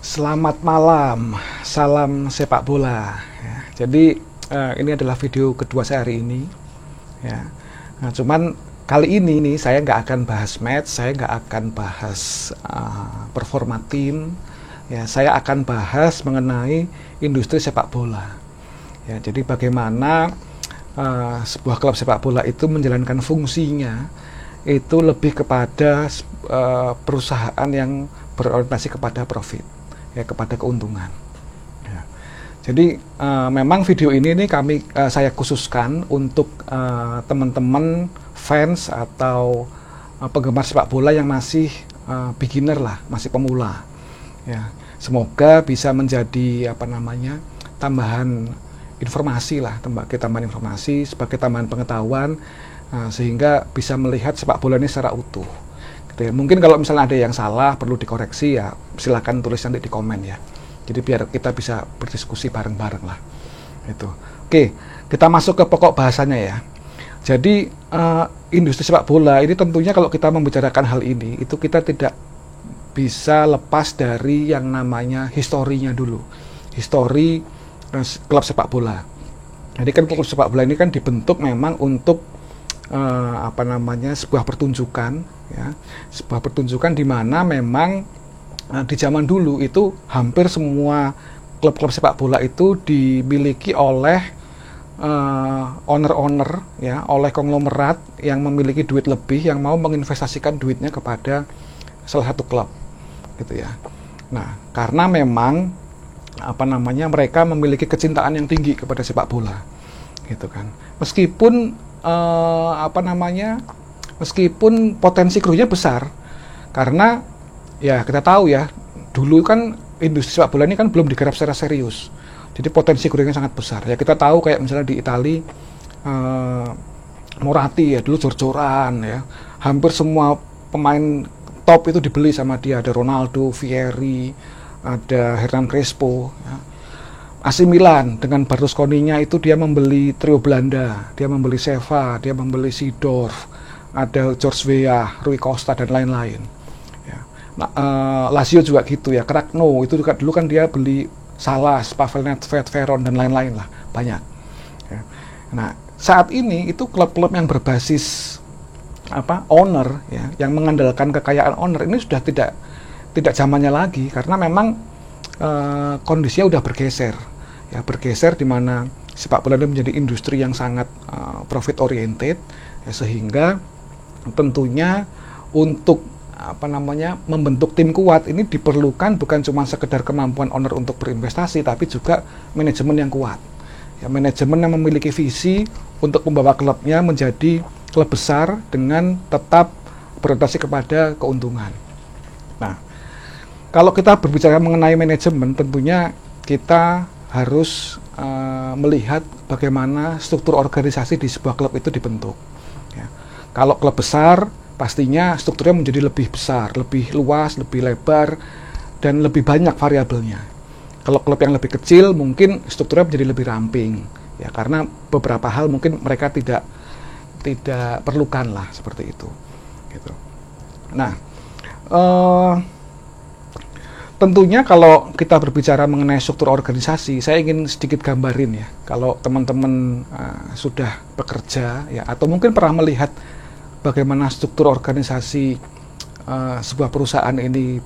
Selamat malam, salam sepak bola. Ya, jadi ini adalah video kedua saya hari ini. Ya, nah, cuman kali ini nih saya nggak akan bahas match, saya nggak akan bahas performa tim. Ya, saya akan bahas mengenai industri sepak bola. Ya, jadi bagaimana sebuah klub sepak bola itu menjalankan fungsinya itu lebih kepada perusahaan yang berorientasi kepada profit, ya, kepada keuntungan. Ya. Jadi memang video ini nih saya khususkan untuk teman-teman fans atau penggemar sepak bola yang masih beginner lah, masih pemula. Ya, semoga bisa menjadi tambahan informasi lah, tambahan informasi sebagai tambahan pengetahuan, sehingga bisa melihat sepak bola ini secara utuh. Gitu ya. Mungkin kalau misalnya ada yang salah perlu dikoreksi, ya silakan tulis nanti di komen ya. Jadi biar kita bisa berdiskusi bareng-bareng lah. Itu. Oke, kita masuk ke pokok bahasanya ya. Jadi industri sepak bola ini tentunya kalau kita membicarakan hal ini itu kita tidak bisa lepas dari yang namanya historinya dulu. Histori klub sepak bola. Jadi kan klub sepak bola ini kan dibentuk memang untuk sebuah pertunjukan, ya, sebuah pertunjukan di mana memang di zaman dulu itu hampir semua klub-klub sepak bola itu dimiliki oleh owner-owner, ya, oleh konglomerat yang memiliki duit lebih, yang mau menginvestasikan duitnya kepada salah satu klub, gitu ya. Nah, karena memang mereka memiliki kecintaan yang tinggi kepada sepak bola, gitu kan. Meskipun potensi kerugiannya besar, karena ya kita tahu ya, dulu kan industri sepak bola ini kan belum digarap secara serius, jadi potensi kerugiannya sangat besar. Ya kita tahu kayak misalnya di Italia, Moratti ya dulu jor-joran ya, hampir semua pemain top itu dibeli sama dia, ada Ronaldo, Vieri, ada Hernan Crespo, ya. AC Milan dengan Berlusconinya itu dia membeli trio Belanda, dia membeli Seva, dia membeli Seedorf, ada George Weah, Rui Costa dan lain-lain. Ya. Nah, Lazio juga gitu ya, Cragno itu juga dulu kan dia beli Salas, Pavel Nedved, Veron dan lain-lain lah, banyak. Ya. Nah, saat ini itu klub-klub yang berbasis owner, ya, yang mengandalkan kekayaan owner ini sudah tidak zamannya lagi, karena memang kondisinya udah bergeser, ya, di mana sepak bola ini menjadi industri yang sangat profit oriented, ya, sehingga tentunya untuk membentuk tim kuat ini diperlukan bukan cuma sekedar kemampuan owner untuk berinvestasi, tapi juga manajemen yang kuat, ya, manajemen yang memiliki visi untuk membawa klubnya menjadi klub besar dengan tetap berorientasi kepada keuntungan. Nah, kalau kita berbicara mengenai manajemen, tentunya kita harus melihat bagaimana struktur organisasi di sebuah klub itu dibentuk. Ya. Kalau klub besar, pastinya strukturnya menjadi lebih besar, lebih luas, lebih lebar, dan lebih banyak variabelnya. Kalau klub yang lebih kecil, mungkin strukturnya menjadi lebih ramping, ya, karena beberapa hal mungkin mereka tidak perlukan lah seperti itu. Gitu. Nah, tentunya kalau kita berbicara mengenai struktur organisasi, saya ingin sedikit gambarin ya. Kalau teman-teman sudah bekerja ya, atau mungkin pernah melihat bagaimana struktur organisasi sebuah perusahaan ini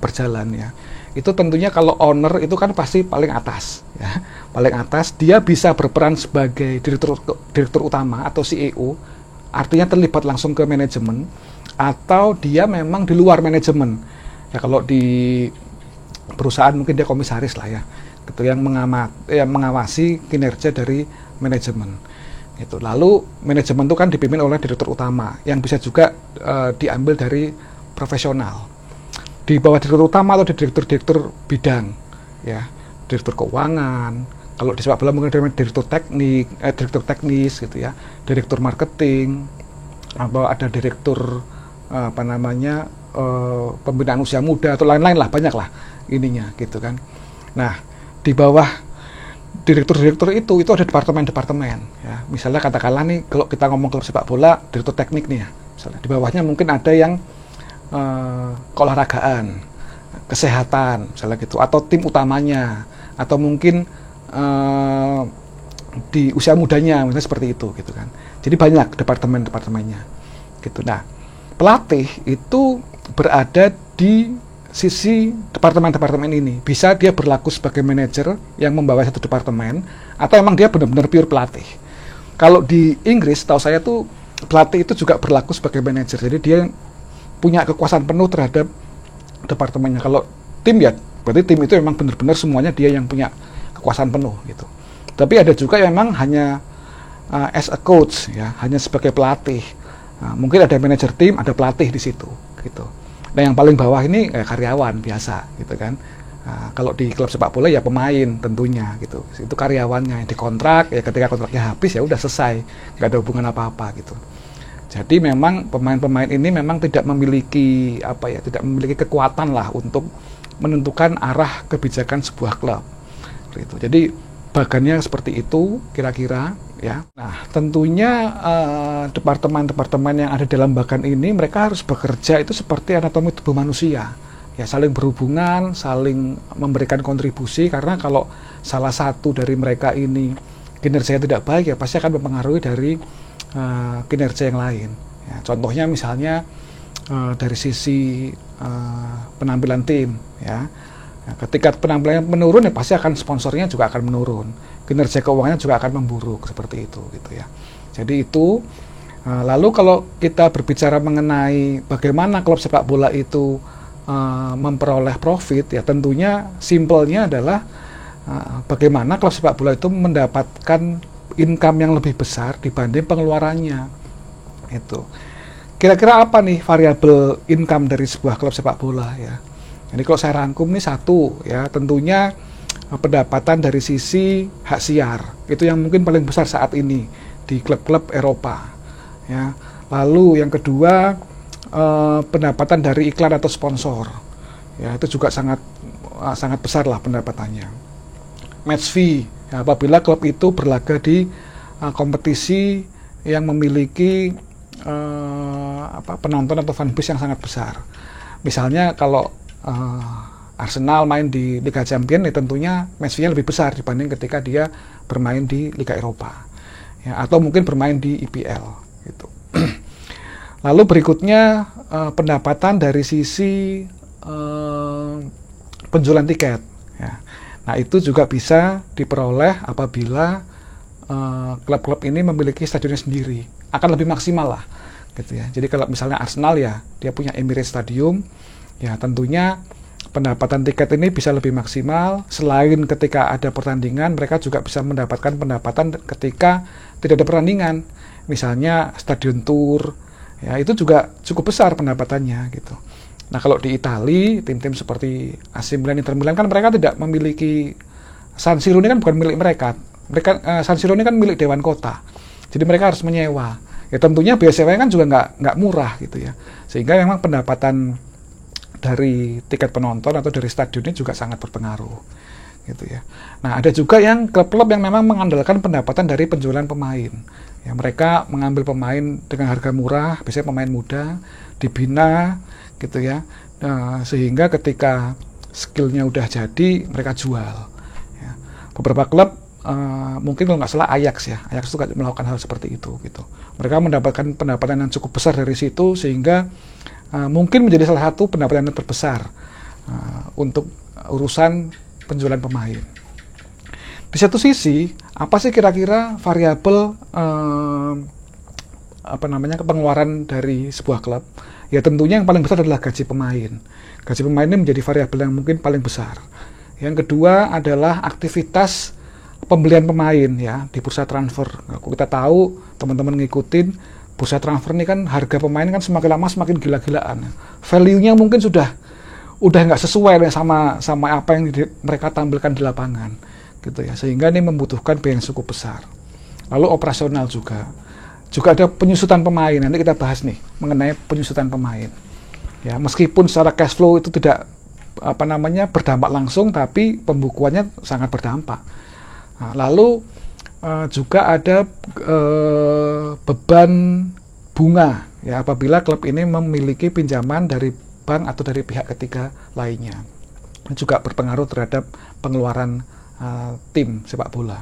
berjalan ya. Itu tentunya kalau owner itu kan pasti paling atas ya. Paling atas dia bisa berperan sebagai direktur utama atau CEO, artinya terlibat langsung ke manajemen, atau dia memang di luar manajemen. Ya kalau di perusahaan mungkin dia komisaris lah ya, gitu, yang mengawasi kinerja dari manajemen. Gitu. Lalu manajemen itu kan dipimpin oleh direktur utama yang bisa juga diambil dari profesional. Di bawah direktur utama atau direktur bidang, ya, direktur keuangan. Kalau di sepak bola mungkin direktur teknis gitu ya, direktur marketing, atau ada direktur pembinaan usia muda atau lain-lain lah, banyak lah ininya gitu kan. Nah, di bawah direktur itu ada departemen-departemen ya. Misalnya katakanlah nih, kalau kita ngomong klub sepak bola, direktur teknik nih ya, misalnya di bawahnya mungkin ada yang keolahragaan, kesehatan misalnya gitu, atau tim utamanya, atau mungkin di usia mudanya misalnya seperti itu gitu kan. Jadi banyak departemennya gitu. Nah, pelatih itu berada di sisi departemen-departemen ini. Bisa dia berlaku sebagai manajer yang membawa satu departemen, atau emang dia benar-benar pure pelatih. Kalau di Inggris, tahu saya tuh pelatih itu juga berlaku sebagai manajer. Jadi dia punya kekuasaan penuh terhadap departemennya. Kalau tim ya, berarti tim itu memang benar-benar semuanya dia yang punya kekuasaan penuh gitu. Tapi ada juga yang memang hanya as a coach ya, hanya sebagai pelatih. Mungkin ada manajer tim, ada pelatih di situ gitu. Nah, yang paling bawah ini karyawan biasa gitu kan. Kalau di klub sepak bola ya pemain tentunya gitu. Itu karyawannya yang dikontrak, ya ketika kontraknya habis ya udah selesai, nggak ada hubungan apa-apa gitu. Jadi memang pemain-pemain ini memang tidak memiliki tidak memiliki kekuatan lah untuk menentukan arah kebijakan sebuah klub. Gitu. Jadi bagannya seperti itu kira-kira ya. Nah, tentunya departemen-departemen yang ada dalam bagan ini mereka harus bekerja itu seperti anatomi tubuh manusia. Ya, saling berhubungan, saling memberikan kontribusi, karena kalau salah satu dari mereka ini kinerjanya tidak baik ya pasti akan mempengaruhi dari kinerja yang lain. Ya, contohnya misalnya dari sisi penampilan tim ya. Ketika penampilannya menurun ya pasti akan sponsornya juga akan menurun, kinerja keuangannya juga akan memburuk seperti itu gitu ya. Jadi itu lalu kalau kita berbicara mengenai bagaimana klub sepak bola itu memperoleh profit ya, tentunya simpelnya adalah bagaimana klub sepak bola itu mendapatkan income yang lebih besar dibanding pengeluarannya. Itu kira-kira apa nih variabel income dari sebuah klub sepak bola ya. Jadi kalau saya rangkum nih satu ya, tentunya pendapatan dari sisi hak siar itu yang mungkin paling besar saat ini di klub-klub Eropa ya. Lalu yang kedua pendapatan dari iklan atau sponsor ya, itu juga sangat besar lah pendapatannya. Match fee ya, apabila klub itu berlaga di kompetisi yang memiliki penonton atau fanbase yang sangat besar. Misalnya kalau Arsenal main di Liga Champions ya, tentunya match fee-nya lebih besar dibanding ketika dia bermain di Liga Eropa ya, atau mungkin bermain di IPL gitu. Lalu berikutnya pendapatan dari sisi penjualan tiket ya. Nah, itu juga bisa diperoleh apabila klub-klub ini memiliki stadionnya sendiri, akan lebih maksimal lah gitu ya. Jadi kalau misalnya Arsenal ya dia punya Emirates Stadium ya, tentunya pendapatan tiket ini bisa lebih maksimal. Selain ketika ada pertandingan, mereka juga bisa mendapatkan pendapatan ketika tidak ada pertandingan, misalnya stadion tour ya, itu juga cukup besar pendapatannya gitu. Nah, kalau di Italia tim-tim seperti AC Milan, Inter Milan kan mereka tidak memiliki San Siro, ini kan bukan milik mereka. San Siro ini kan milik Dewan Kota, jadi mereka harus menyewa ya, tentunya biaya sewanya kan juga nggak murah gitu ya, sehingga memang pendapatan dari tiket penonton atau dari stadion ini juga sangat berpengaruh gitu ya. Nah, ada juga yang klub-klub yang memang mengandalkan pendapatan dari penjualan pemain ya, mereka mengambil pemain dengan harga murah, biasanya pemain muda dibina gitu ya. Nah, sehingga ketika skillnya udah jadi mereka jual ya. Beberapa klub mungkin kalau nggak salah Ajax ya, Ajax juga melakukan hal seperti itu gitu. Mereka mendapatkan pendapatan yang cukup besar dari situ, sehingga mungkin menjadi salah satu pendapatan yang terbesar untuk urusan penjualan pemain. Di satu sisi, apa sih kira-kira variabel pengeluaran dari sebuah klub? Ya tentunya yang paling besar adalah gaji pemain. Gaji pemain ini menjadi variabel yang mungkin paling besar. Yang kedua adalah aktivitas pembelian pemain ya di bursa transfer. Kita tahu, teman-teman ngikutin bursa transfer ini kan, harga pemain kan semakin lama semakin gila-gilaan. Value-nya mungkin udah nggak sesuai sama apa yang mereka tampilkan di lapangan gitu ya, sehingga ini membutuhkan biaya yang cukup besar. Lalu operasional juga ada penyusutan pemain. Nanti kita bahas nih mengenai penyusutan pemain ya, meskipun secara cash flow itu tidak berdampak langsung, tapi pembukuannya sangat berdampak. Nah, lalu juga ada beban bunga ya, apabila klub ini memiliki pinjaman dari bank atau dari pihak ketiga lainnya. Ini juga berpengaruh terhadap pengeluaran tim sepak bola.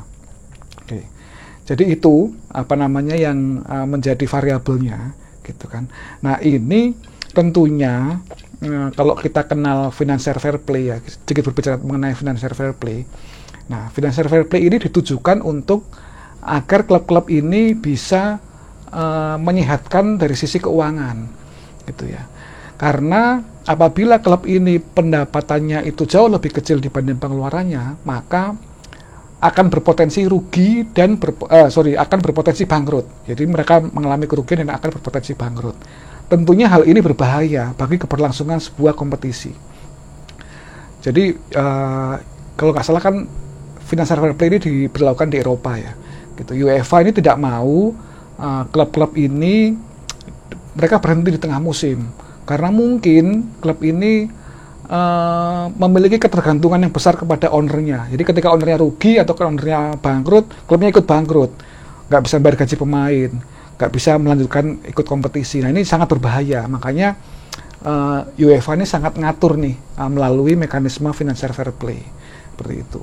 Oke. Jadi itu apa namanya yang menjadi variabelnya, gitu kan. Nah ini tentunya kalau kita kenal financial fair play ya, sedikit berbicara mengenai financial fair play. Nah, financial fair play ini ditujukan untuk agar klub-klub ini bisa menyehatkan dari sisi keuangan, gitu ya. Karena apabila klub ini pendapatannya itu jauh lebih kecil dibanding pengeluarannya, maka akan berpotensi rugi dan akan berpotensi bangkrut. Jadi mereka mengalami kerugian dan akan berpotensi bangkrut. Tentunya hal ini berbahaya bagi keberlangsungan sebuah kompetisi. Jadi kalau nggak salah kan financial fair play ini diberlakukan di Eropa ya. Gitu. UEFA ini tidak mau klub-klub ini mereka berhenti di tengah musim. Karena mungkin klub ini memiliki ketergantungan yang besar kepada ownernya. Jadi ketika ownernya rugi atau ownernya bangkrut, klubnya ikut bangkrut. Nggak bisa bayar gaji pemain, nggak bisa melanjutkan ikut kompetisi. Nah ini sangat berbahaya. Makanya UEFA ini sangat ngatur nih melalui mekanisme financial fair play. Seperti itu.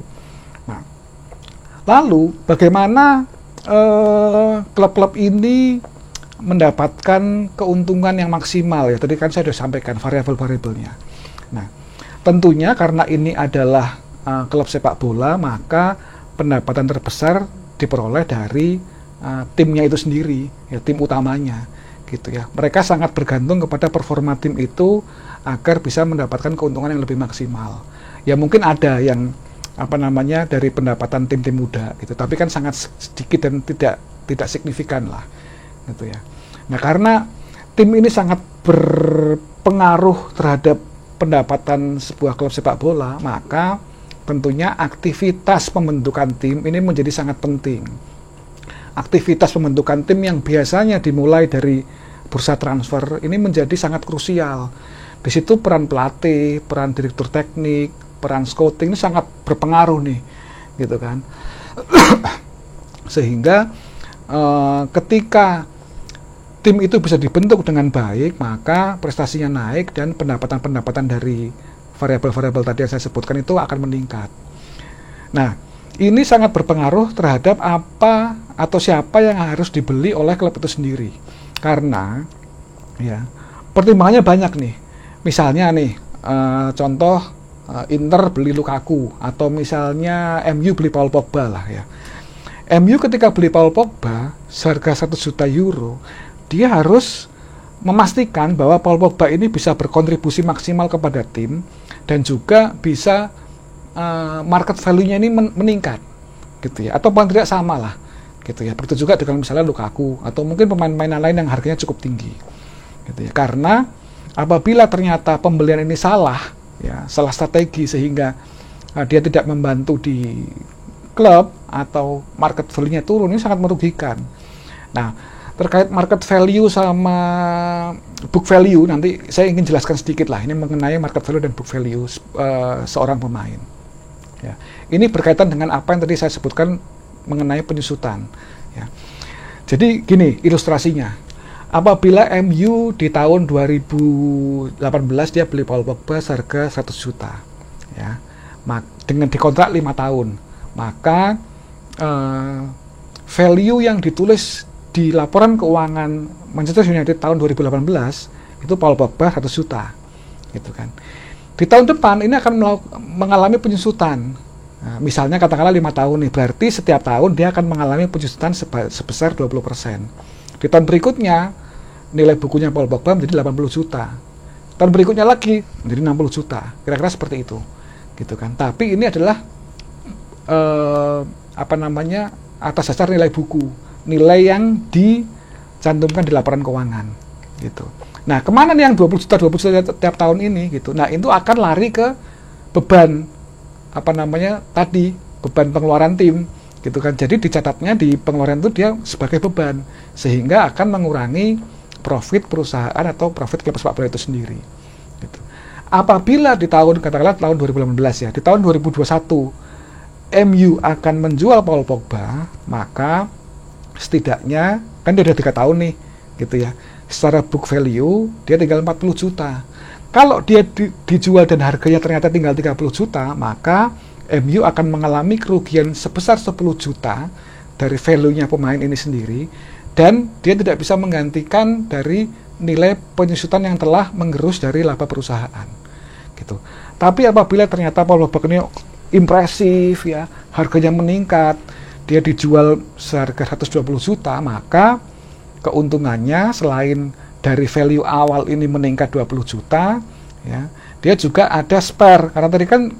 Nah, lalu bagaimana klub-klub ini mendapatkan keuntungan yang maksimal ya? Tadi kan saya sudah sampaikan variabel-variabelnya. Nah, tentunya karena ini adalah klub sepak bola, maka pendapatan terbesar diperoleh dari timnya itu sendiri, ya tim utamanya, gitu ya. Mereka sangat bergantung kepada performa tim itu agar bisa mendapatkan keuntungan yang lebih maksimal. Ya mungkin ada yang dari pendapatan tim-tim muda, gitu. Tapi kan sangat sedikit dan tidak signifikan lah, gitu ya. Nah karena tim ini sangat berpengaruh terhadap pendapatan sebuah klub sepak bola, maka tentunya aktivitas pembentukan tim ini menjadi sangat penting. Aktivitas pembentukan tim yang biasanya dimulai dari bursa transfer ini menjadi sangat krusial. Di situ peran pelatih, peran direktur teknik, peran scouting ini sangat berpengaruh nih, gitu kan. Sehingga ketika tim itu bisa dibentuk dengan baik, maka prestasinya naik dan pendapatan-pendapatan dari variabel-variabel tadi yang saya sebutkan itu akan meningkat. Nah, ini sangat berpengaruh terhadap apa atau siapa yang harus dibeli oleh klub itu sendiri. Karena ya, pertimbangannya banyak nih. Misalnya nih, contoh Inter beli Lukaku atau misalnya MU beli Paul Pogba lah ya. MU ketika beli Paul Pogba seharga 1 juta euro, dia harus memastikan bahwa Paul Pogba ini bisa berkontribusi maksimal kepada tim dan juga bisa market value-nya ini meningkat, gitu ya, atau paling tidak sama lah, gitu ya. Begitu juga dengan misalnya Lukaku atau mungkin pemain-pemain lain yang harganya cukup tinggi, gitu ya. Karena apabila ternyata pembelian ini salah, ya, salah strategi sehingga dia tidak membantu di klub atau market value-nya turun, ini sangat merugikan. Nah, terkait market value sama book value, nanti saya ingin jelaskan sedikit lah ini mengenai market value dan book value seorang pemain. Ya. Ini berkaitan dengan apa yang tadi saya sebutkan mengenai penyusutan. Ya. Jadi gini ilustrasinya, apabila MU di tahun 2018 dia beli Paul Pogba seharga 100 juta, ya, dengan dikontrak 5 tahun, maka value yang ditulis di laporan keuangan Manchester United tahun 2018 itu Paul Pogba 100 juta, gitu kan. Di tahun depan ini akan mengalami penyusutan. Nah, misalnya katakanlah 5 tahun nih, berarti setiap tahun dia akan mengalami penyusutan sebesar 20%. Di tahun berikutnya nilai bukunya Paul Pogba menjadi 80 juta. Tahun berikutnya lagi menjadi 60 juta. Kira-kira seperti itu, gitu kan. Tapi ini adalah atas dasar nilai buku, nilai yang dicantumkan di laporan keuangan, gitu. Nah, kemana nih yang 20 juta tiap tahun ini, gitu. Nah, itu akan lari ke beban beban pengeluaran tim, gitu kan. Jadi dicatatnya di pengeluaran itu dia sebagai beban, sehingga akan mengurangi profit perusahaan atau profit klub sepak bola itu sendiri, gitu. Apabila di katakanlah tahun 2018 ya, di tahun 2021 MU akan menjual Paul Pogba, maka setidaknya kan dia udah 3 tahun nih, gitu ya. Secara book value dia tinggal 40 juta. Kalau dia dijual dan harganya ternyata tinggal 30 juta, maka MU akan mengalami kerugian sebesar 10 juta dari value-nya pemain ini sendiri, dan dia tidak bisa menggantikan dari nilai penyusutan yang telah menggerus dari laba perusahaan. Gitu. Tapi apabila ternyata Paul Pogba ini impresif ya, harganya meningkat, dia dijual seharga 120 juta, maka keuntungannya selain dari value awal ini meningkat 20 juta, ya, dia juga ada spare, karena tadi kan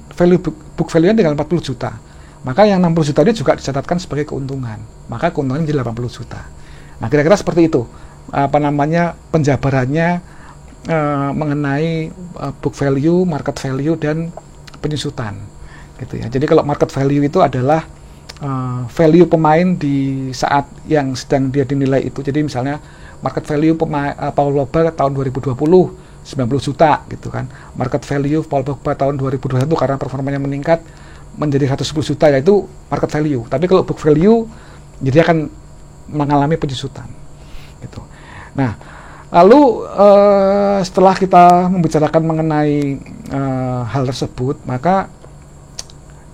book value-nya tinggal 40 juta. Maka yang 60 juta ini juga dicatatkan sebagai keuntungan. Maka keuntungannya jadi 80 juta. Nah, kira-kira seperti itu. Penjabarannya mengenai book value, market value, dan penyusutan. Gitu ya. Jadi kalau market value itu adalah value pemain di saat yang sedang dia dinilai itu. Jadi misalnya market value Paul Pogba tahun 2020 90 juta gitu kan. Market value Paul Pogba tahun 2021 karena performanya meningkat menjadi 110 juta, yaitu market value. Tapi kalau book value jadi akan mengalami penyusutan gitu. Nah, lalu setelah kita membicarakan mengenai hal tersebut, maka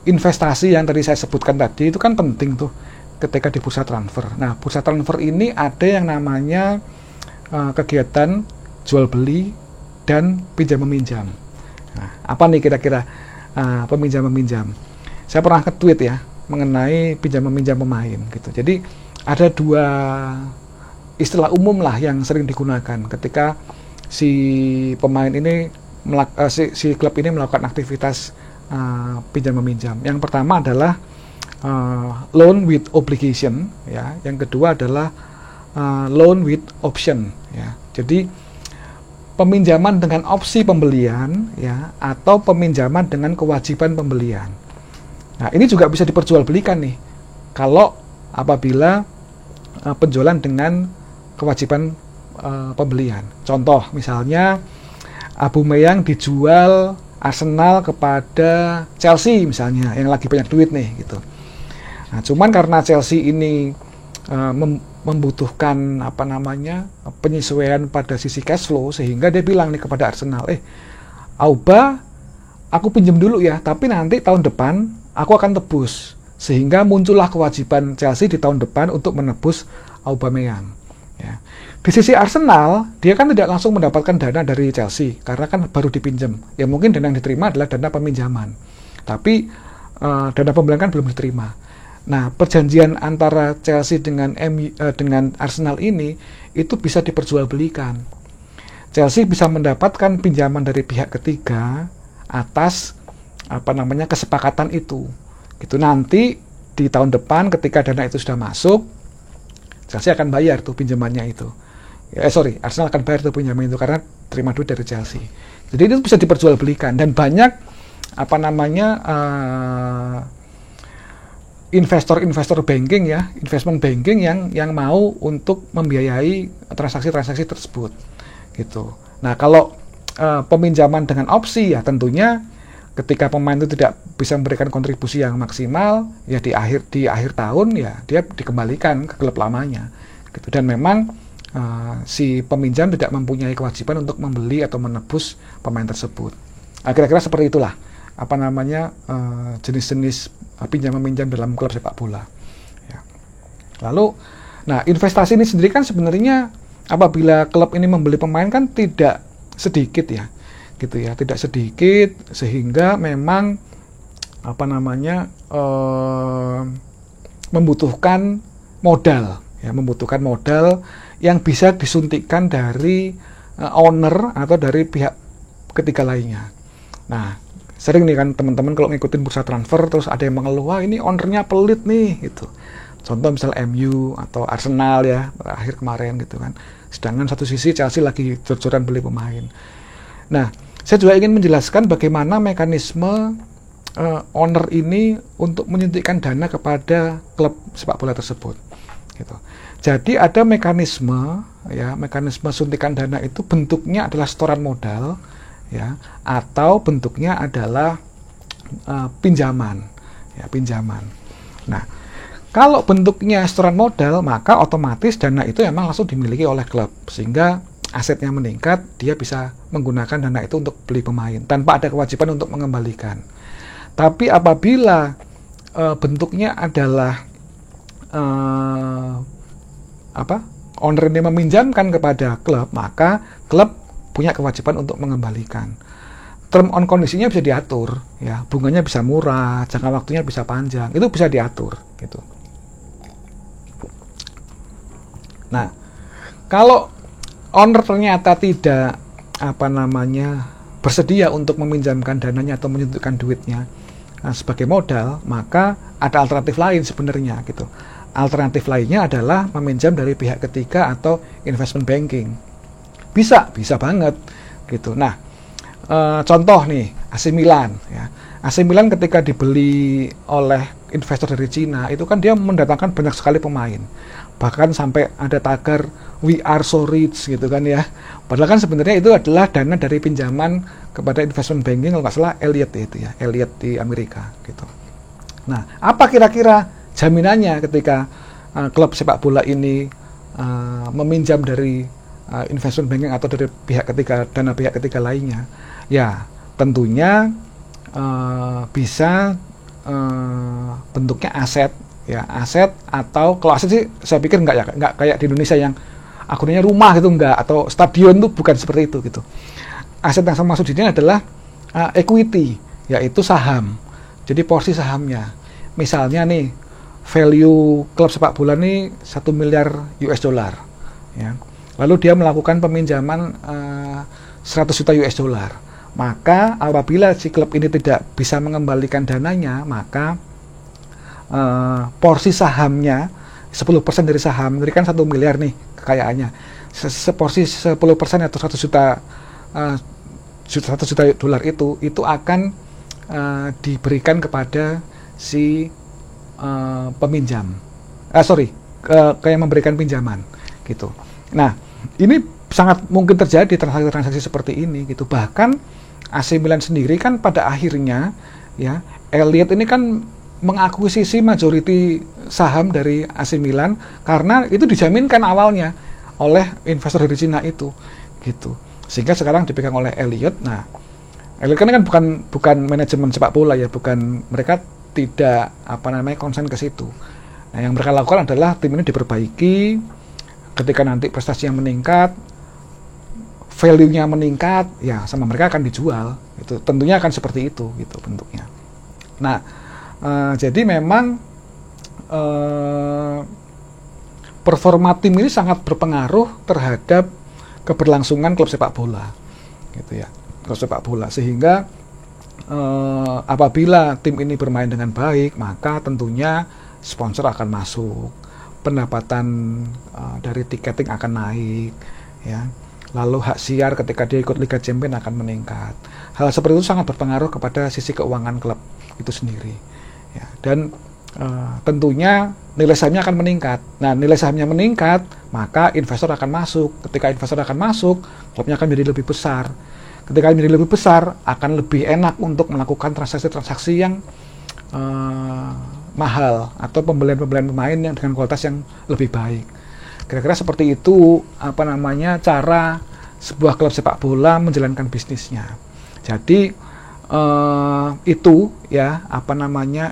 investasi yang tadi saya sebutkan tadi itu kan penting tuh ketika di bursa transfer. Nah, bursa transfer ini ada yang namanya kegiatan jual beli dan pinjam meminjam. Nah, apa nih kira-kira peminjam meminjam? Saya pernah nge-tweet ya mengenai pinjam meminjam pemain gitu. Jadi ada dua istilah umum lah yang sering digunakan ketika si pemain ini si klub ini melakukan aktivitas pinjam meminjam. Yang pertama adalah loan with obligation, ya. Yang kedua adalah loan with option, ya. Jadi peminjaman dengan opsi pembelian, ya, atau peminjaman dengan kewajiban pembelian. Nah, ini juga bisa diperjualbelikan nih kalau apabila penjualan dengan kewajiban pembelian. Contoh misalnya Aubameyang dijual Arsenal kepada Chelsea misalnya, yang lagi banyak duit nih gitu. Nah, cuman karena Chelsea ini membutuhkan penyesuaian pada sisi cash flow, sehingga dia bilang nih kepada Arsenal, Auba, aku pinjam dulu ya, tapi nanti tahun depan aku akan tebus. Sehingga muncullah kewajiban Chelsea di tahun depan untuk menebus Aubameyang. Ya. Di sisi Arsenal, dia kan tidak langsung mendapatkan dana dari Chelsea, karena kan baru dipinjam. Ya mungkin dana yang diterima adalah dana peminjaman. Tapi dana pembelian kan belum diterima. Nah, perjanjian antara Chelsea dengan Arsenal ini itu bisa diperjualbelikan. Chelsea bisa mendapatkan pinjaman dari pihak ketiga atas kesepakatan itu. Gitu, nanti di tahun depan ketika dana itu sudah masuk, Chelsea akan bayar tuh pinjamannya itu. Arsenal akan bayar tuh pinjaman itu karena terima duit dari Chelsea. Jadi itu bisa diperjualbelikan, dan banyak investor banking ya, investment banking yang mau untuk membiayai transaksi-transaksi tersebut. Gitu. Nah, kalau peminjaman dengan opsi ya tentunya ketika pemain itu tidak bisa memberikan kontribusi yang maksimal, ya di akhir tahun ya dia dikembalikan ke klub lamanya. Gitu. Dan memang si peminjam tidak mempunyai kewajiban untuk membeli atau menebus pemain tersebut. Kira-kira seperti itulah jenis-jenis pinjam meminjam dalam klub sepak bola. Ya. Lalu, nah investasi ini sendiri kan sebenarnya apabila klub ini membeli pemain kan tidak sedikit ya. Gitu ya, tidak sedikit, sehingga memang membutuhkan modal yang bisa disuntikkan dari owner atau dari pihak ketiga lainnya. Nah, sering nih kan teman-teman kalau ngikutin bursa transfer terus ada yang mengeluh, wah ini ownernya pelit nih gitu. Contoh misal MU atau Arsenal ya akhir kemarin gitu kan. Sedangkan satu sisi Chelsea lagi jor-joran beli pemain. Nah, saya juga ingin menjelaskan bagaimana mekanisme owner ini untuk menyuntikkan dana kepada klub sepak bola tersebut. Gitu. Jadi ada mekanisme suntikan dana itu bentuknya adalah setoran modal, ya, atau bentuknya adalah pinjaman. Nah, kalau bentuknya setoran modal, maka otomatis dana itu memang langsung dimiliki oleh klub, sehingga asetnya meningkat, dia bisa menggunakan dana itu untuk beli pemain tanpa ada kewajiban untuk mengembalikan. Tapi apabila bentuknya adalah owner ini meminjamkan kepada klub, maka klub punya kewajiban untuk mengembalikan. Term on kondisinya bisa diatur, ya, bunganya bisa murah, jangka waktunya bisa panjang, itu bisa diatur, gitu. Nah, kalau owner ternyata tidak bersedia untuk meminjamkan dananya atau menyuntikkan duitnya sebagai modal, maka ada alternatif lain sebenarnya, gitu. Alternatif lainnya adalah meminjam dari pihak ketiga atau investment banking. Bisa banget, gitu. Nah, contoh nih, AC Milan, ya. AC Milan ketika dibeli oleh investor dari Cina, itu kan dia mendatangkan banyak sekali pemain. Bahkan sampai ada tagar "We are so rich" gitu kan ya. Padahal kan sebenarnya itu adalah dana dari pinjaman kepada investment banking, kalau nggak salah Elliott itu ya, Elliott di Amerika gitu. Nah, apa kira-kira jaminannya ketika klub sepak bola ini meminjam dari investment banking atau dari pihak ketiga, dana pihak ketiga lainnya? Ya, tentunya bisa bentuknya aset, ya, aset, atau kalau aset sih saya pikir nggak kayak di Indonesia yang akunnya rumah gitu, nggak, atau stadion tuh bukan seperti itu gitu. Aset yang saya maksud di sini adalah equity, yaitu saham. Jadi porsi sahamnya. Misalnya nih, value klub sepak bola ini 1 miliar US dollar, ya. Lalu dia melakukan peminjaman 100 juta US dollar. Maka apabila si klub ini tidak bisa mengembalikan dananya, maka porsi sahamnya 10% dari saham, jadi kan 1 miliar nih kekayaannya, seporsi 10% atau 100 juta 100 juta dolar itu akan diberikan kepada si peminjam, kayak memberikan pinjaman gitu. Nah, ini sangat mungkin terjadi transaksi-transaksi seperti ini gitu. Bahkan AC Milan sendiri kan pada akhirnya, ya, Elliott ini kan mengakuisisi majority saham dari AC Milan karena itu dijaminkan awalnya oleh investor dari Cina itu, gitu. Sehingga sekarang dipegang oleh Elliott. Nah, Elliott kan bukan manajemen sepak bola, ya, mereka tidak konsen ke situ. Nah, yang mereka lakukan adalah tim ini diperbaiki, ketika nanti prestasinya meningkat, value-nya meningkat, ya sama mereka akan dijual. Itu tentunya akan seperti itu, gitu bentuknya. Nah, jadi memang performa tim ini sangat berpengaruh terhadap keberlangsungan klub sepak bola, gitu ya, klub sepak bola. Sehingga apabila tim ini bermain dengan baik, maka tentunya sponsor akan masuk, pendapatan dari tiketing akan naik, ya. Lalu hak siar ketika dia ikut Liga Champions akan meningkat. Hal seperti itu sangat berpengaruh kepada sisi keuangan klub itu sendiri, ya. Dan tentunya nilai sahamnya akan meningkat. Nah, nilai sahamnya meningkat, maka investor akan masuk. Ketika investor akan masuk, klubnya akan menjadi lebih besar. Ketika menjadi lebih besar, akan lebih enak untuk melakukan transaksi-transaksi yang mahal atau pembelian pemain yang dengan kualitas yang lebih baik. Kira-kira seperti itu cara sebuah klub sepak bola menjalankan bisnisnya. Jadi itu ya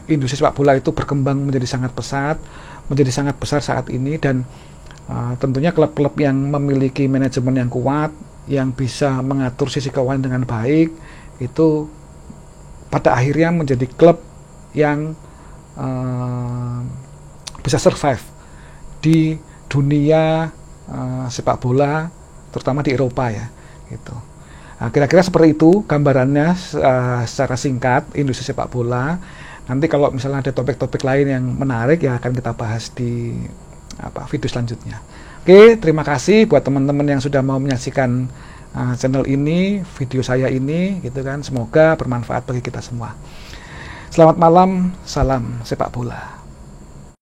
industri sepak bola itu berkembang menjadi sangat besar saat ini, dan tentunya klub-klub yang memiliki manajemen yang kuat, yang bisa mengatur sisi keuangan dengan baik, itu pada akhirnya menjadi klub yang bisa survive di dunia sepak bola, terutama di Eropa, ya, gitu. Nah, kira-kira seperti itu gambarannya secara singkat industri sepak bola. Nanti kalau misalnya ada topik-topik lain yang menarik, ya akan kita bahas di video selanjutnya. Oke, terima kasih buat teman-teman yang sudah mau menyaksikan channel ini, video saya ini, gitu kan. Semoga bermanfaat bagi kita semua. Selamat malam, salam sepak bola.